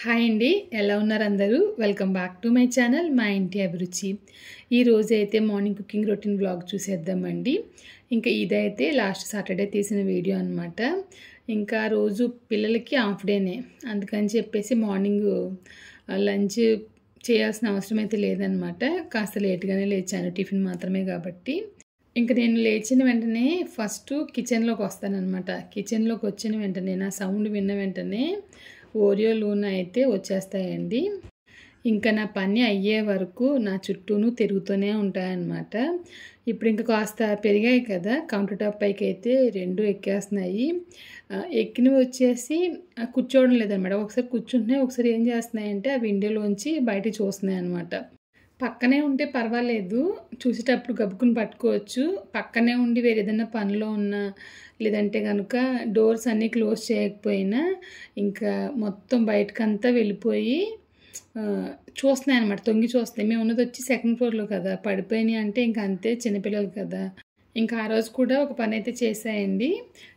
Hi అండి, ఎలా ఉన్నారు అందరూ? Welcome back to my channel మా ఇంటి అభిరుచి. ఈ రోజు అయితే మార్నింగ్ కుకింగ్ రొటీన్ బ్లాగ్ చూసేద్దామండి. ఇంకా ఇదైతే లాస్ట్ సాటర్డే తీసిన వీడియో అనమాట. ఇంకా రోజు పిల్లలకి హాఫ్ డేనే, అందుకని చెప్పేసి మార్నింగ్ లంచ్ చేయాల్సిన అవసరం అయితే లేదనమాట. కాస్త లేట్గానే లేచాను, టిఫిన్ మాత్రమే కాబట్టి. ఇంక నేను లేచిన వెంటనే ఫస్ట్ కిచెన్లోకి వస్తానన్నమాట. కిచెన్లోకి వచ్చిన వెంటనే నా సౌండ్ విన్న వెంటనే ఓరియో లూనా అయితే వచ్చేస్తాయండి. ఇంకా నా పని అయ్యే వరకు నా చుట్టూను తిరుగుతూనే ఉంటాయన్నమాట. ఇప్పుడు ఇంకా కాస్త పెరిగాయి కదా, కౌంటర్ టాప్ పైకి అయితే 2 ఎక్కేస్తున్నాయి. ఎక్కినవి వచ్చేసి కూర్చోవడం లేదనమాట. ఒకసారి కూర్చుంటున్నాయి, ఒకసారి ఏం చేస్తున్నాయంటే ఆ విండోలోంచి బయట చూస్తున్నాయి అనమాట. పక్కనే ఉంటే పర్వాలేదు, చూసేటప్పుడు గబుక్కుని పట్టుకోవచ్చు. పక్కనే ఉండి వేరే ఏదైనా పనిలో ఉన్నా, లేదంటే కనుక డోర్స్ అన్నీ క్లోజ్ చేయకపోయినా ఇంకా మొత్తం బయటకంతా వెళ్ళిపోయి చూస్తున్నాయి అనమాట. తొంగి చూస్తాయి. మేము ఉన్నది వచ్చి సెకండ్ ఫ్లోర్లో కదా, పడిపోయినాయి అంటే ఇంకా అంతే, చిన్నపిల్లలు కదా. ఇంకా ఆ రోజు కూడా ఒక పని అయితే చేశాయండి.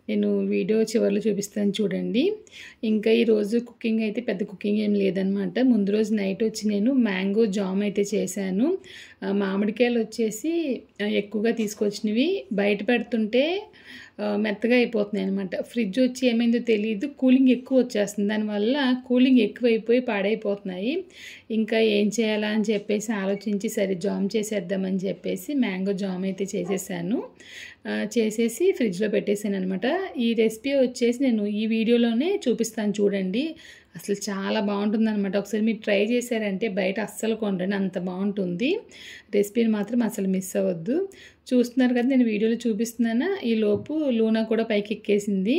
నేను వీడియో చివరిలో చూపిస్తాను చూడండి. ఇంకా ఈరోజు కుకింగ్ అయితే పెద్ద కుకింగ్ ఏం లేదనమాట. ముందు రోజు నైట్ వచ్చి నేను మ్యాంగో జామ్ అయితే చేశాను. మామిడికాయలు వచ్చేసి ఎక్కువగా తీసుకొచ్చినవి బయట పెడుతుంటే మెత్తగా అయిపోతున్నాయి అనమాట. ఫ్రిడ్జ్ వచ్చి ఏమైందో తెలియదు, కూలింగ్ ఎక్కువ వచ్చేస్తుంది. దానివల్ల కూలింగ్ ఎక్కువైపోయి పాడైపోతున్నాయి. ఇంకా ఏం చేయాలా అని చెప్పేసి ఆలోచించి సరే జామ్ చేసేద్దామని చెప్పేసి మ్యాంగో జామ్ అయితే చేసేసాను. చేసేసి ఫ్రిడ్జ్లో పెట్టేసాను అనమాట. ఈ రెసిపీ వచ్చేసి నేను ఈ వీడియోలోనే చూపిస్తాను చూడండి. అసలు చాలా బాగుంటుందన్నమాట. ఒకసారి మీరు ట్రై చేశారంటే బయట అస్సలు కొనరండి, అంత బాగుంటుంది. రెసిపీని మాత్రం అసలు మిస్ అవ్వద్దు. చూస్తున్నారు కదా, నేను వీడియోలో చూపిస్తున్నాను. ఈ లోపు లూనా కూడా పైకి ఎక్కేసింది.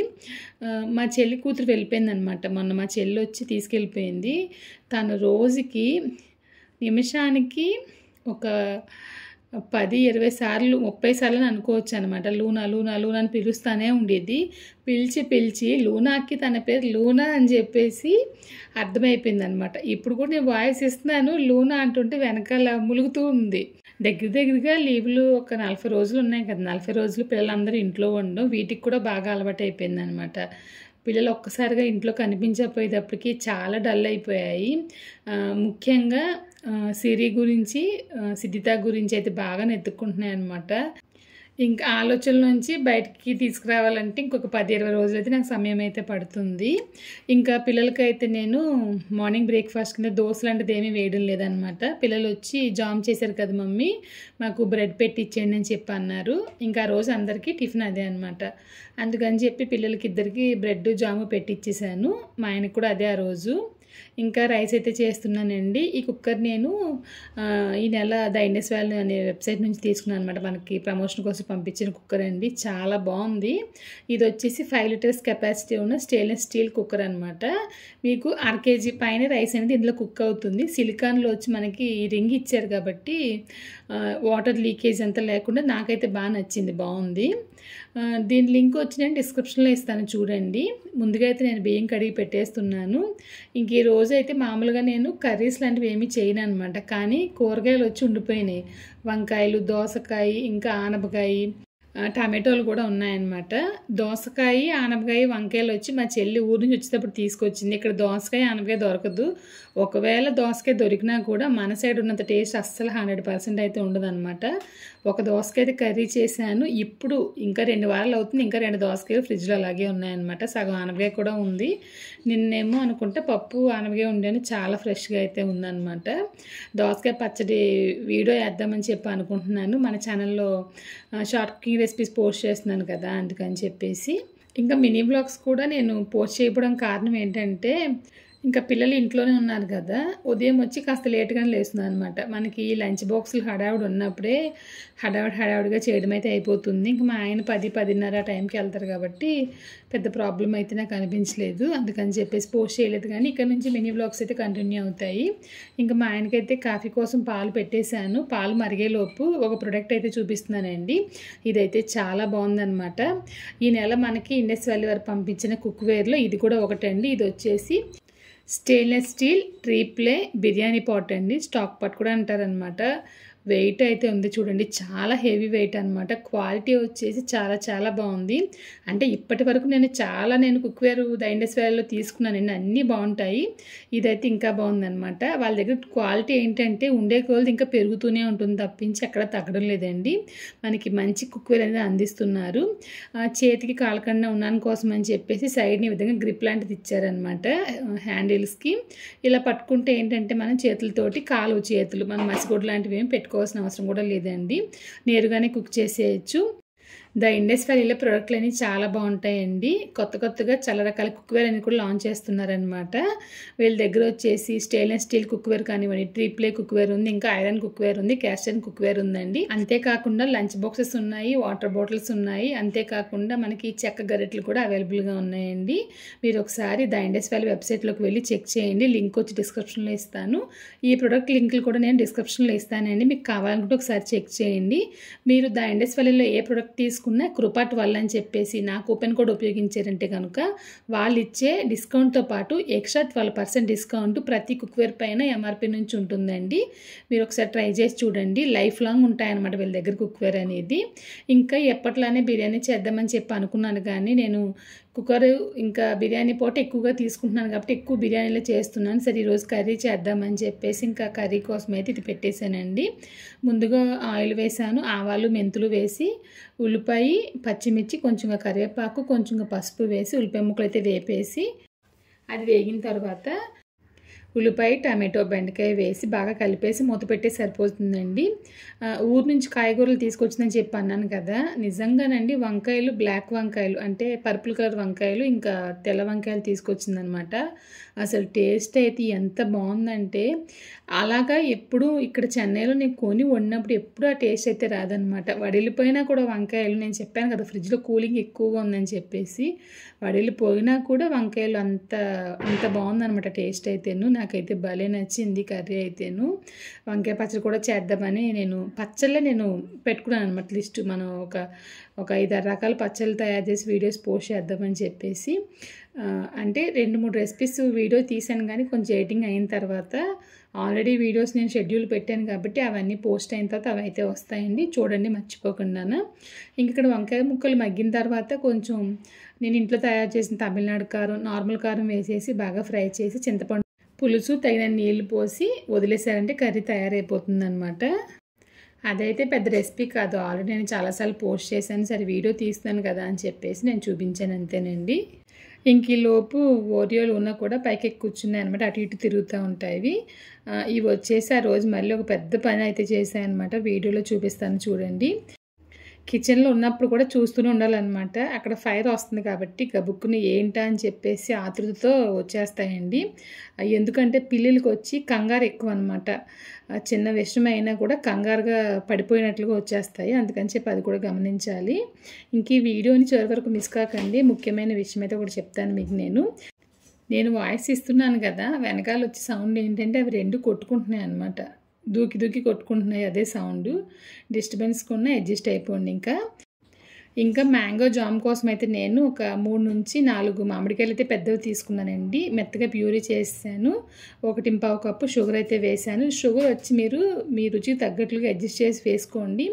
మా చెల్లి కూతురు వెళ్ళిపోయిందనమాట. మొన్న మా చెల్లి వచ్చి తీసుకెళ్ళిపోయింది. తను రోజుకి నిమిషానికి ఒక 10-20 సార్లు 30 సార్లు అని అనుకోవచ్చు అనమాట. లూనా లూనా లూనా అని పిలుస్తూనే ఉండేది. పిలిచి లూనాకి తన పేరు లూనా అని చెప్పేసి అర్థమైపోయింది అనమాట. ఇప్పుడు కూడా నేను వాయిస్ ఇస్తున్నాను, లూనా అంటుంటే వెనకాల ములుగుతూ ఉంది. దగ్గరగా లీవ్లు ఒక 40 రోజులు ఉన్నాయి కదా, 40 రోజులు పిల్లలందరూ ఇంట్లో ఉండడం వీటికి కూడా బాగా అలవాటు అయిపోయింది అనమాట. పిల్లలు ఒక్కసారిగా ఇంట్లో కనిపించకపోయేటప్పటికి చాలా డల్ అయిపోయాయి. ముఖ్యంగా సిరి గురించి, సిద్ధిత గురించి అయితే బాగా నెత్తుక్కుంటున్నాయి అనమాట. ఇంకా ఆలోచనల నుంచి బయటికి తీసుకురావాలంటే ఇంకొక 10-20 రోజులు అయితే నాకు సమయం అయితే పడుతుంది. ఇంకా పిల్లలకైతే నేను మార్నింగ్ బ్రేక్ఫాస్ట్ కింద దోశ లాంటిది ఏమీ వేయడం లేదనమాట. పిల్లలు వచ్చి జామ్ చేశారు కదా మమ్మీ, మాకు బ్రెడ్ పెట్టి ఇచ్చేయండి అని చెప్పి అన్నారు. ఇంకా ఆ రోజు అందరికీ టిఫిన్ అదే అనమాట. అందుకని చెప్పి పిల్లలకి ఇద్దరికి బ్రెడ్ జాము పెట్టి ఇచ్చేసాను. మా ఆయనకు కూడా అదే ఆ రోజు. ఇంకా రైస్ అయితే చేస్తున్నానండి. ఈ కుక్కర్ నేను ఈ నెల ద ఇండస్ వ్యాలీ అనే వెబ్సైట్ నుంచి తీసుకున్నాను అనమాట. మనకి ప్రమోషన్ కోసం పంపించిన కుక్కర్ అండి, చాలా బాగుంది. ఇది వచ్చేసి 5 లీటర్స్ కెపాసిటీ ఉన్న స్టెయిన్లెస్ స్టీల్ కుక్కర్ అనమాట. మీకు 1/2 kg పైన రైస్ అనేది ఇందులో కుక్ అవుతుంది. సిలికాన్లో వచ్చి మనకి రింగ్ ఇచ్చారు కాబట్టి వాటర్ లీకేజ్ అంతా లేకుండా నాకైతే బాగా నచ్చింది, బాగుంది. దీని లింక్ వచ్చి నేను డిస్క్రిప్షన్లో ఇస్తాను చూడండి. ముందుగా అయితే నేను బియ్యం కడిగి పెట్టేస్తున్నాను. ఇంక ఈ రోజు అయితే మామూలుగా నేను కర్రీస్ లాంటివి ఏమీ చేయను అనమాట. కానీ కూరగాయలు వచ్చి ఉండిపోయినాయి. వంకాయలు, దోసకాయ, ఇంకా ఆనపకాయ, టమాటోలు కూడా ఉన్నాయన్నమాట. దోసకాయ, ఆనపకాయ, వంకాయలు వచ్చి మా చెల్లి ఊరి నుంచి వచ్చేటప్పుడు తీసుకొచ్చింది. ఇక్కడ దోసకాయ, ఆనపకాయ దొరకదు. ఒకవేళ దోసకాయ దొరికినా కూడా మన సైడ్ ఉన్నంత టేస్ట్ అస్సలు 100% అయితే ఉండదన్నమాట. ఒక దోసకాయ అయితే కర్రీ చేశాను. ఇప్పుడు ఇంకా 2 వారాలు అవుతుంది, ఇంకా 2 దోసకాయలు ఫ్రిడ్జ్లో అలాగే ఉన్నాయన్నమాట. సగం ఆనపకాయ కూడా ఉంది. నిన్నేమో అనుకుంటే పప్పు ఆనపకాయ ఉండాను, చాలా ఫ్రెష్గా అయితే ఉందన్నమాట. దోసకాయ పచ్చడి వీడియో వేద్దామని చెప్పి అనుకుంటున్నాను. మన ఛానల్లో షార్ట్ కుకింగ్ రెసిపీస్ పోస్ట్ చేస్తున్నాను కదా, అందుకని చెప్పేసి. ఇంకా మినీ బ్లాగ్స్ కూడా నేను పోస్ట్ చేయడం కారణం ఏంటంటే, ఇంకా పిల్లలు ఇంట్లోనే ఉన్నారు కదా, ఉదయం వచ్చి కాస్త లేట్గానే లేస్తున్నాను అనమాట. మనకి లంచ్ బాక్సులు హడావుడి ఉన్నప్పుడే హడావుడిగా చేయడం అయితే అయిపోతుంది. ఇంకా మా ఆయన 10-10:30 టైంకి వెళ్తారు కాబట్టి పెద్ద ప్రాబ్లం అయితే నాకు అనిపించలేదు, అందుకని చెప్పేసి పోస్ట్ చేయలేదు. కానీ ఇక్కడ నుంచి మినీ బ్లాగ్స్ అయితే కంటిన్యూ అవుతాయి. ఇంకా మా ఆయనకైతే కాఫీ కోసం పాలు పెట్టేశాను. పాలు మరిగేలోపు ఒక ప్రోడక్ట్ అయితే చూపిస్తున్నానండి. ఇదైతే చాలా బాగుందనమాట. ఈ నెల మనకి ఇండస్ వ్యాలీ వారు పంపించిన కుక్వేర్లో ఇది కూడా ఒకటండి. ఇది వచ్చేసి stainless steel triply biryani pot అండి. స్టాక్ పాట్ కూడా అంటారనమాట. వెయిట్ అయితే ఉంది చూడండి, చాలా హెవీ వెయిట్ అనమాట. క్వాలిటీ వచ్చేసి చాలా చాలా బాగుంది. అంటే ఇప్పటి వరకు నేను కుక్వేర్ ద ఇండస్ వ్యాలీలో తీసుకున్నానండి, అన్నీ బాగుంటాయి. ఇదైతే ఇంకా బాగుందనమాట. వాళ్ళ దగ్గర క్వాలిటీ ఏంటంటే ఉండే కొలది ఇంకా పెరుగుతూనే ఉంటుంది తప్పించి ఎక్కడ తగ్గడం లేదండి. మనకి మంచి కుక్వేర్ అనేది అందిస్తున్నారు. చేతికి కాలకుండా ఉన్నాను కోసం అని చెప్పేసి సైడ్ని ఈ విధంగా గ్రిప్ లాంటిది ఇచ్చారనమాట హ్యాండిల్స్కి. ఇలా పట్టుకుంటే ఏంటంటే మనం చేతులతోటి చేతులు మనం మసిగొడ్డు లాంటివి ఏమి పెట్టుకోవాల్సిన అవసరం కూడా లేదండి, నేరుగానే కుక్ చేసేయచ్చు. ద ఇండస్ వ్యాలీలో ప్రోడక్ట్లు అనేవి చాలా బాగుంటాయండి. కొత్తగా చాలా రకాల కుక్వేర్ అని కూడా లాంచ్ చేస్తున్నారనమాట. వీళ్ళ దగ్గర వచ్చేసి స్టెయిన్లెస్ స్టీల్ కుక్వేర్ కానివ్వండి, ట్రిప్లే కుక్వేర్ ఉంది, ఇంకా ఐరన్ కుక్వేర్ ఉంది, క్యాస్ట్ ఐరన్ కుక్వేర్ ఉందండి. అంతేకాకుండా లంచ్ బాక్సెస్ ఉన్నాయి, వాటర్ బాటిల్స్ ఉన్నాయి. అంతేకాకుండా మనకి చెక్క గరిటెలు కూడా అవైలబుల్గా ఉన్నాయండి. మీరు ఒకసారి ద ఇండస్ వ్యాలీ వెబ్సైట్లోకి వెళ్ళి చెక్ చేయండి. లింక్ వచ్చి డిస్క్రిప్షన్లో ఇస్తాను. ఈ ప్రోడక్ట్ లింకులు కూడా నేను డిస్క్రిప్షన్లో ఇస్తానండి. మీకు కావాలనుకుంటే ఒకసారి చెక్ చేయండి. మీరు ద ఇండస్ వ్యాలీలో ఏ ప్రోడక్ట్ తీసుకున్న కృపా 12 అని చెప్పేసి నా కూపన్ కోడ్ ఉపయోగించారంటే కనుక వాళ్ళు ఇచ్చే డిస్కౌంట్తో పాటు ఎక్స్ట్రా 12% డిస్కౌంట్ ప్రతి కుక్వేర్ పైన ఎంఆర్పి నుంచి ఉంటుందండి. మీరు ఒకసారి ట్రై చేసి చూడండి. లైఫ్ లాంగ్ ఉంటాయన్నమాట వీళ్ళ దగ్గర కుక్వేర్ అనేది. ఇంకా ఎప్పట్లానే బిర్యానీ చేద్దామని చెప్పి అనుకున్నాను, కానీ నేను కుక్కర్ ఇంకా బిర్యానీ పోటీ ఎక్కువగా తీసుకుంటున్నాను కాబట్టి ఎక్కువ బిర్యానీలో చేస్తున్నాను. సరే ఈరోజు కర్రీ చేద్దామని చెప్పేసి ఇంకా కర్రీ కోసం అయితే ఇది పెట్టేశానండి. ముందుగా ఆయిల్ వేసాను, ఆవాలు మెంతులు వేసి ఉల్లిపాయ పచ్చిమిర్చి కొంచెంగా కరివేపాకు కొంచెంగా పసుపు వేసి ఉల్లిపాయ ముక్కలు అయితే వేపేసి అది వేగిన తర్వాత ఉల్లిపాయ టమాటో బెండకాయ వేసి బాగా కలిపేసి మూత పెట్టే సరిపోతుందండి. ఊరు నుంచి కాయగూరలు తీసుకొచ్చిందని చెప్పి అన్నాను కదా, నిజంగానండి వంకాయలు బ్లాక్ వంకాయలు అంటే పర్పుల్ కలర్ వంకాయలు ఇంకా తెల్ల వంకాయలు తీసుకొచ్చిందనమాట. అసలు టేస్ట్ అయితే ఎంత బాగుందంటే అలాగా ఎప్పుడు ఇక్కడ చెన్నైలో నేను కొని వండినప్పుడు ఎప్పుడు ఆ టేస్ట్ అయితే రాదనమాట. వడిలిపోయినా కూడా వంకాయలు, నేను చెప్పాను కదా ఫ్రిడ్జ్లో కూలింగ్ ఎక్కువగా ఉందని చెప్పేసి, వడిలిపోయినా కూడా వంకాయలు అంత బాగుందనమాట టేస్ట్ అయితేను. నాకైతే భలే నచ్చింది కర్రీ అయితేను. వంకాయ పచ్చడి కూడా చేద్దామని నేను పెట్టుకున్నాను అనమాట లిస్ట్. మనం ఒక 5-6 రకాల పచ్చళ్ళు తయారు చేసి వీడియోస్ పోస్ట్ చేద్దామని చెప్పేసి. అంటే 2-3 రెసిపీస్ వీడియో తీసాను, కానీ కొంచెం ఎడిటింగ్ అయిన తర్వాత ఆల్రెడీ వీడియోస్ నేను షెడ్యూల్ పెట్టాను కాబట్టి అవన్నీ పోస్ట్ అయిన తర్వాత అవి అయితే వస్తాయండి, చూడండి మర్చిపోకుండా. ఇంక ఇక్కడ వంకాయ ముక్కలు మగ్గిన తర్వాత కొంచెం నేను ఇంట్లో తయారు చేసిన తమిళనాడు కారం, నార్మల్ కారం వేసేసి బాగా ఫ్రై చేసి చింతపండు పులుసు తగిన నీళ్ళు పోసి వదిలేసారంటే కర్రీ తయారైపోతుంది అనమాట. అదైతే పెద్ద రెసిపీ కాదు, ఆల్రెడీ నేను చాలాసార్లు పోస్ట్ చేశాను. సరే వీడియో తీస్తున్నాను కదా అని చెప్పేసి నేను చూపించాను అంతేనండి. ఇంక ఈ లోపు ఓరియోలు ఉన్నా కూడా పైకి కూర్చున్నాయి అనమాట, అటు ఇటు తిరుగుతూ ఉంటాయి. ఇవి వచ్చేసి ఆ రోజు మళ్ళీ ఒక పెద్ద పని అయితే చేశాయి అనమాట, వీడియోలో చూపిస్తాను చూడండి. కిచెన్లో ఉన్నప్పుడు కూడా చూస్తూనే ఉండాలన్నమాట. అక్కడ ఫైర్ వస్తుంది కాబట్టి గబుక్కుని ఏంటా అని చెప్పేసి ఆతృతతో వచ్చేస్తాయండి. ఎందుకంటే పిల్లలకి వచ్చి కంగారు ఎక్కువ అనమాట. చిన్న విషయం అయినా కూడా కంగారుగా పడిపోయినట్లుగా వచ్చేస్తాయి, అందుకని చెప్పి అది కూడా గమనించాలి. ఇంక ఈ వీడియోని చివరి వరకు మిస్ కాకండి. ముఖ్యమైన విషయం అయితే కూడా చెప్తాను మీకు. నేను వాయిస్ ఇస్తున్నాను కదా, వెనకాల వచ్చే సౌండ్ ఏంటంటే అవి 2 కొట్టుకుంటున్నాయి అనమాట, దూకి కొట్టుకుంటున్నాయి. అదే సౌండ్ డిస్టర్బెన్స్ కూడా అడ్జస్ట్ అయిపోండి. ఇంకా మ్యాంగో జామ్ కోసం అయితే నేను ఒక 3 నుంచి 4 మామిడికాయలు అయితే పెద్దవి తీసుకున్నానండి. మెత్తగా ప్యూరీ చేసాను. 1.25 కప్పు షుగర్ అయితే వేసాను. షుగర్ వచ్చి మీరు మీ రుచికి తగ్గట్లుగా అడ్జస్ట్ చేసి వేసుకోండి.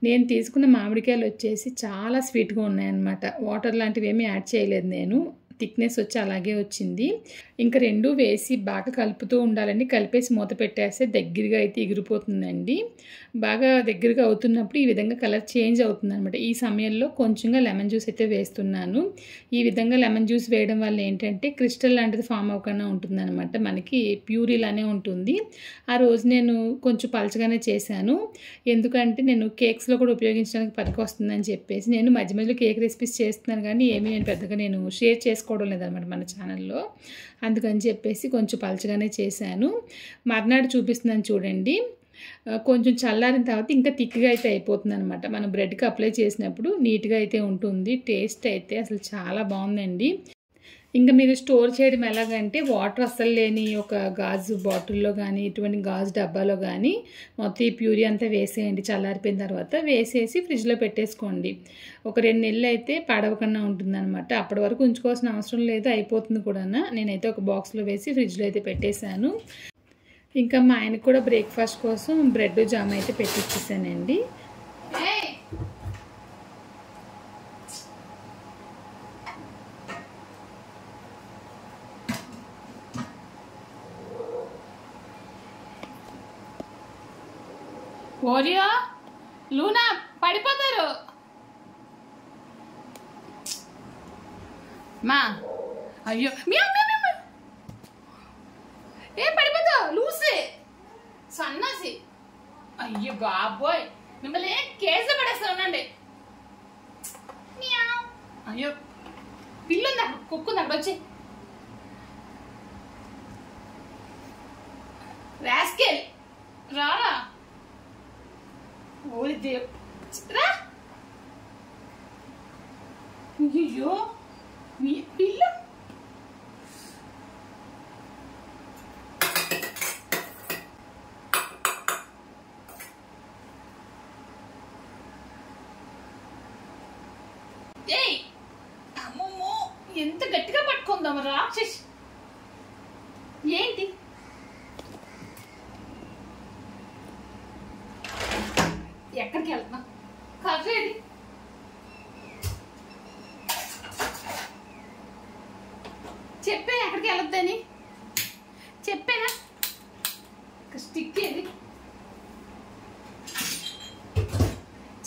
నేను తీసుకున్న మామిడికాయలు వచ్చేసి చాలా స్వీట్గా ఉన్నాయన్నమాట. వాటర్ లాంటివి ఏమీ యాడ్ చేయలేదు నేను, థిక్నెస్ వచ్చి అలాగే వచ్చింది. ఇంకా 2 వేసి బాగా కలుపుతూ ఉండాలండి. కలిపేసి మూత పెట్టేస్తే దగ్గరగా అయితే ఎగిరిపోతుందండి. బాగా దగ్గరగా అవుతున్నప్పుడు ఈ విధంగా కలర్ చేంజ్ అవుతుంది అనమాట. ఈ సమయంలో కొంచెంగా లెమన్ జ్యూస్ అయితే వేస్తున్నాను. ఈ విధంగా లెమన్ జ్యూస్ వేయడం వల్ల ఏంటంటే క్రిస్టల్ లాంటిది ఫామ్ అవ్వకుండా ఉంటుందన్నమాట, మనకి ప్యూరీలానే ఉంటుంది. ఆ రోజు నేను కొంచెం పలచగానే చేశాను, ఎందుకంటే నేను కేక్స్లో కూడా ఉపయోగించడానికి పనికి వస్తుందని చెప్పేసి. నేను మధ్య మధ్యలో కేక్ రెసిపీస్ చేస్తున్నాను, కానీ నేను పెద్దగా షేర్ చేసుకోవడం లేదనమాట మన ఛానల్లో, అందుకని చెప్పేసి కొంచెం పలచగానే చేశాను. మర్నాడు చూపిస్తున్నాను చూడండి. కొంచెం చల్లారిన తర్వాత ఇంకా థిక్గా అయితే అయిపోతుంది అనమాట. మనం బ్రెడ్కి అప్లై చేసినప్పుడు నీట్గా అయితే ఉంటుంది. టేస్ట్ అయితే అసలు చాలా బాగుందండి. ఇంకా మీరు స్టోర్ చేయడం ఎలాగంటే వాటర్ అస్సలు లేని ఒక గాజు బాటిల్లో కానీ ఇటువంటి గాజు డబ్బాలో కానీ మొత్తం ఈ ప్యూరీ అంతా వేసేయండి. చల్లారిపోయిన తర్వాత వేసేసి ఫ్రిడ్జ్లో పెట్టేసుకోండి. ఒక 2 నెలలు అయితే పాడవకుండా ఉంటుందన్నమాట. అప్పటి వరకు ఉంచుకోవాల్సిన అవసరం లేదు, అయిపోతుంది కూడా. నేనైతే ఒక బాక్స్లో వేసి ఫ్రిడ్జ్లో అయితే పెట్టేశాను. ఇంకా మా ఆయనకు కూడా బ్రేక్ఫాస్ట్ కోసం బ్రెడ్ జామ్ అయితే పెట్టిచ్చేసానండి. ఓరియో లూనా పడిపోతారు మా. అయ్యో ఏ పడిపోతావు లూసే సన్నాసి. అయ్యో బాబోయ్ మిమ్మల్ని కేసులో పడేస్తానండి. అయ్యో పిల్లుంది అక్కడ, కుక్కుంది అక్కడ వచ్చి. రాస్కెల్ రారా. ఓరి దేవ్ రా. అయ్యో మీ పిల్ల అమ్మమ్మో ఎంత గట్టిగా పట్టుకుందాం రాక్షసి. ఏంటి ఎక్కడికి వెళ్తున్నా కర్రేది. చెప్పాను ఎక్కడికి వెళ్ళొద్దని చెప్పానా. స్టిక్ ఏది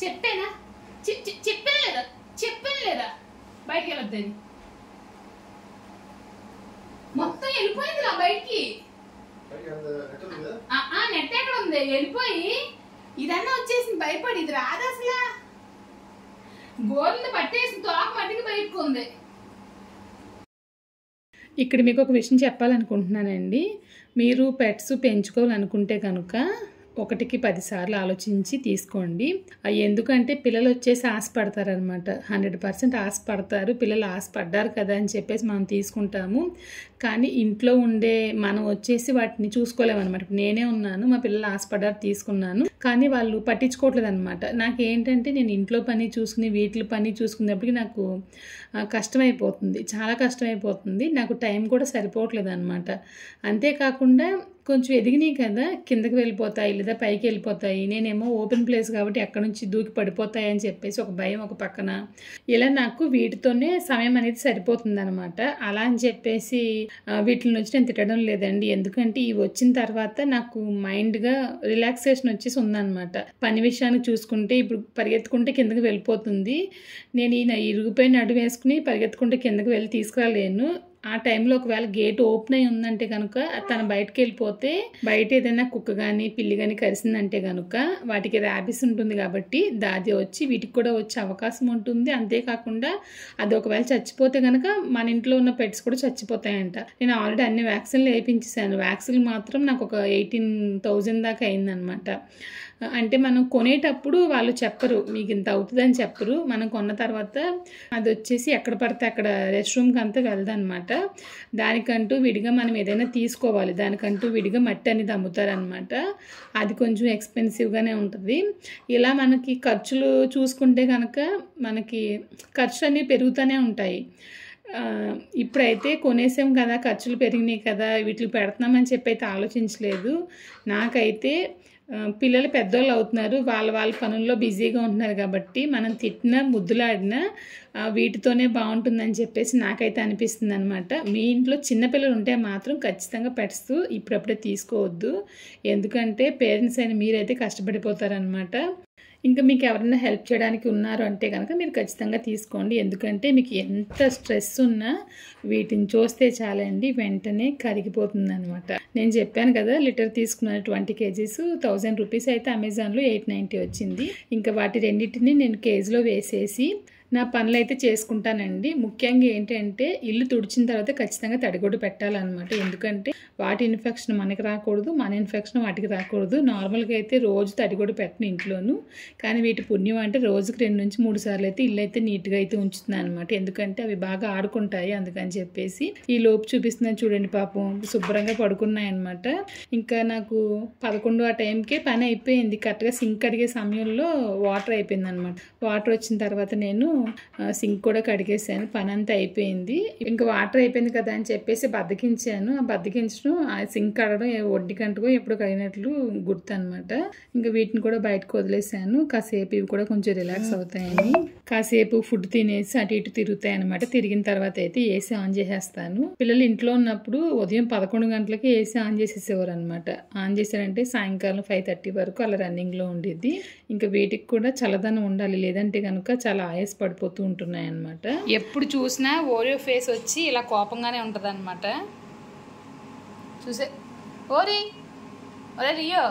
చెప్పానా చెప్పాను లేదా బయటికి వెళ్ళొద్దని. మొత్తం వెళ్ళిపోయింది రా బయటికి. నెట్ ఎక్కడ ఉంది వెళ్ళిపోయి ఇదన్నా వచ్చేసింది భయపడి. ఇది రాదు అసలు. గోర్లు పట్టేసి తోక మట్టికి బయటకు ఉంది. ఇక్కడ మీకు ఒక విషయం చెప్పాలనుకుంటున్నానండి. మీరు పెట్స్ పెంచుకోవాలనుకుంటే కనుక 1కి 10 సార్లు ఆలోచించి తీసుకోండి. ఎందుకంటే పిల్లలు వచ్చేసి ఆశపడతారనమాట. 100% ఆశపడతారు. పిల్లలు ఆశపడ్డారు కదా అని చెప్పేసి మనం తీసుకుంటాము. కానీ ఇంట్లో ఉండే మనం వచ్చేసి వాటిని చూసుకోలేమన్నమాట. నేనే ఉన్నాను, మా పిల్లలు ఆశపడ్డారు తీసుకున్నాను, కానీ వాళ్ళు పట్టించుకోవట్లేదు అనమాట. నాకేంటంటే నేను ఇంట్లో పని చూసుకుని వీటి పని చూసుకునేప్పటికీ నాకు కష్టమైపోతుంది, చాలా కష్టమైపోతుంది. నాకు టైం కూడా సరిపోవట్లేదు అనమాట. అంతేకాకుండా కొంచెం ఎదిగినాయి కదా కిందకి వెళ్ళిపోతాయి లేదా పైకి వెళ్ళిపోతాయి. నేనేమో ఓపెన్ ప్లేస్ కాబట్టి ఎక్కడి నుంచి దూకి పడిపోతాయి అని చెప్పేసి ఒక భయం ఒక పక్కన. ఇలా నాకు వీటితోనే సమయం అనేది సరిపోతుంది అనమాట. అలా అని చెప్పేసి వీటి నుంచి నేను తిట్టడం లేదండి. ఎందుకంటే ఇవి వచ్చిన తర్వాత నాకు మైండ్గా రిలాక్సేషన్ వచ్చేసి ఉందన్నమాట. పని విషయాన్ని చూసుకుంటే ఇప్పుడు పరిగెత్తుకుంటే కిందకి వెళ్ళిపోతుంది. నేను ఈయన ఇరుగుపోయిన అడుగు వేసుకుని పరిగెత్తుకుంటే కిందకి వెళ్ళి తీసుకురాలేను. ఆ టైంలో ఒకవేళ గేట్ ఓపెన్ అయి ఉందంటే కనుక తను బయటకు వెళ్ళిపోతే బయట ఏదైనా కుక్క కానీ పిల్లి కానీ కరిసిందంటే కనుక వాటికి ర్యాబిస్ ఉంటుంది కాబట్టి దాది వచ్చి వీటికి కూడా వచ్చే అవకాశం ఉంటుంది. అంతేకాకుండా అది ఒకవేళ చచ్చిపోతే కనుక మన ఇంట్లో ఉన్న పెట్స్ కూడా చచ్చిపోతాయంట. నేను ఆల్రెడీ అన్ని వ్యాక్సిన్లు వేయించేసాను. వ్యాక్సిన్లు మాత్రం నాకు ఒక 18,000 దాకా అయిందనమాట. అంటే మనం కొనేటప్పుడు వాళ్ళు చెప్పరు మీకు ఇంత అవుతుందని చెప్పరు. మనం కొన్న తర్వాత అది వచ్చేసి ఎక్కడ పడితే అక్కడ రెస్ట్ రూమ్కి అంతా వెళ్దనమాట. దానికంటూ విడిగా మనం ఏదైనా తీసుకోవాలి. దానికంటూ విడిగా మట్టి అనేది అమ్ముతారనమాట. అది కొంచెం ఎక్స్పెన్సివ్గానే ఉంటుంది. ఇలా మనకి ఖర్చులు చూసుకుంటే కనుక మనకి ఖర్చులు అనేవి పెరుగుతూనే ఉంటాయి. ఇప్పుడైతే కొనేసాం కదా ఖర్చులు పెరిగినాయి కదా వీటికి పెడుతున్నామని చెప్పి అయితే ఆలోచించలేదు. నాకైతే పిల్లలు పెద్దోళ్ళు అవుతున్నారు, వాళ్ళ పనుల్లో బిజీగా ఉంటున్నారు కాబట్టి మనం తిట్టినా ముద్దులాడినా వీటితోనే బాగుంటుందని చెప్పేసి నాకైతే అనిపిస్తుంది అనమాట. మీ ఇంట్లో చిన్నపిల్లలు ఉంటే మాత్రం ఖచ్చితంగా పెట్స్ ఇప్పుడప్పుడే తీసుకోవద్దు. ఎందుకంటే పేరెంట్స్ అయిన మీరైతే కష్టపడిపోతారనమాట. ఇంకా మీకు ఎవరైనా హెల్ప్ చేయడానికి ఉన్నారు అంటే కనుక మీరు ఖచ్చితంగా తీసుకోండి. ఎందుకంటే మీకు ఎంత స్ట్రెస్ ఉన్నా వీటిని చూస్తే చాలండి వెంటనే కరిగిపోతుంది అనమాట. నేను చెప్పాను కదా లిటర్ తీసుకున్నాను 20 kgs 1000 రూపీస్ అయితే అమెజాన్లో 890 వచ్చింది. ఇంకా వాటి రెండింటిని నేను కేజీలో వేసేసి నా పనులు అయితే చేసుకుంటానండి. ముఖ్యంగా ఏంటంటే ఇల్లు తుడిచిన తర్వాత ఖచ్చితంగా తడిగుడ్డు పెట్టాలన్నమాట. ఎందుకంటే వాటి ఇన్ఫెక్షన్ మనకి రాకూడదు, మన ఇన్ఫెక్షన్ వాటికి రాకూడదు. నార్మల్గా అయితే రోజు తడిగుడ్డు పెట్టను ఇంట్లోనూ, కానీ వీటి పుణ్యం అంటే రోజుకి 2 నుంచి 3 సార్లు అయితే ఇల్లు అయితే నీట్గా అయితే ఉంచుతున్నాను అనమాట. ఎందుకంటే అవి బాగా ఆడుకుంటాయి అందుకని చెప్పేసి. ఈ లోపు చూపిస్తున్నాను చూడండి, పాపం శుభ్రంగా పడుకున్నాయి అనమాట. ఇంకా నాకు 11 ఆ టైంకే పని అయిపోయింది. కరెక్ట్గా సింక్ కడిగే సమయంలో వాటర్ అయిపోయింది అనమాట. వాటర్ వచ్చిన తర్వాత నేను సింక్ కూడా కడిగేసాను, పని అంతా అయిపోయింది. ఇంకా వాటర్ అయిపోయింది కదా అని చెప్పేసి బద్దకించాను. ఆ బద్దకించడం ఆ సింక్ కడగడం ఒంటిగంటకో ఎప్పుడు కడిగినట్లు గుర్తు అనమాట. ఇంకా వీటిని కూడా బయటకు వదిలేసాను, కాసేపు ఇవి కూడా కొంచెం రిలాక్స్ అవుతాయని. కాసేపు ఫుడ్ తినేసి అటు ఇటు తిరుగుతాయి అనమాట. తిరిగిన తర్వాత అయితే ఏసీ ఆన్ చేసేస్తాను. పిల్లలు ఇంట్లో ఉన్నప్పుడు ఉదయం 11 గంటలకి ఏసీ ఆన్ చేసేసేవారు అనమాట. ఆన్ చేశారంటే సాయంకాలం 5:30 వరకు అలా రన్నింగ్లో ఉండేది. ఇంకా వీటికి కూడా చల్లదనం ఉండాలి, లేదంటే కనుక చాలా ఆయాస పడిపోతూ ఉంటున్నాయి అనమాట. ఎప్పుడు చూసినా ఓరియో ఫేస్ వచ్చి ఇలా కోపంగానే ఉంటుంది అనమాట. చూసే ఓరి ఒరే రియో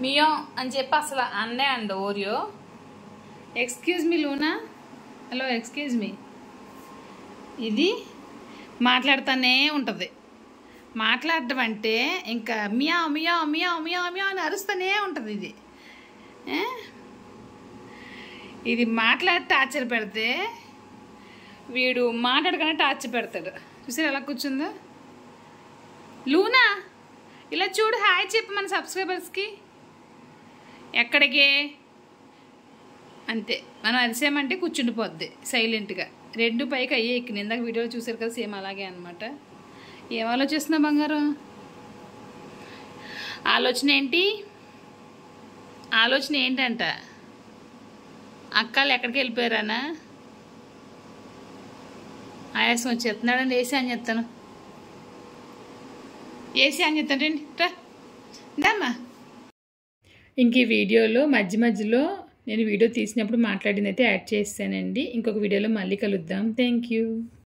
మియో అని చెప్పి అసలు అన్నే అండి Oreo. Excuse me Luna, hello excuse me. ఇది మాట్లాడుతూనే ఉంటుంది. మాట్లాడటం అంటే ఇంకా మియా మియా మియా మియా మియా అని అరుస్తూనే ఉంటుంది. ఇది మాట్లాడి టార్చర్ పెడితే వీడు మాట్లాడగానే టార్చర్ పెడతాడు. చూసారు ఎలా కూర్చుందో. లూనా ఇలా చూడు, హాయ్ చెప్పు మన సబ్స్క్రైబర్స్కి. ఎక్కడికి అంతే, మనం అరిసామంటే కూర్చుండిపోద్ది సైలెంట్గా. రెండు పైకి అయ్యే ఎక్కిన ఇందాక వీడియోలో చూసారు కదా, సేమ్ అలాగే అనమాట. ఏం ఆలోచిస్తున్నా బంగారం? ఆలోచన ఏంటి? ఆలోచన ఏంటంట? అక్కలు ఎక్కడికి వెళ్ళిపోయారానా? ఆయాసం వచ్చేస్తున్నాడండి. ఏసీ అని చెప్తాను, ఏసీ అని చెప్తానండి. రా దమ్మా. ఇంక ఈ వీడియోలో మధ్య మధ్యలో నేను వీడియో తీసినప్పుడు మాట్లాడింది అయితే యాడ్ చేస్తానండి. ఇంకొక వీడియోలో మళ్ళీ కలుద్దాం. Thank you.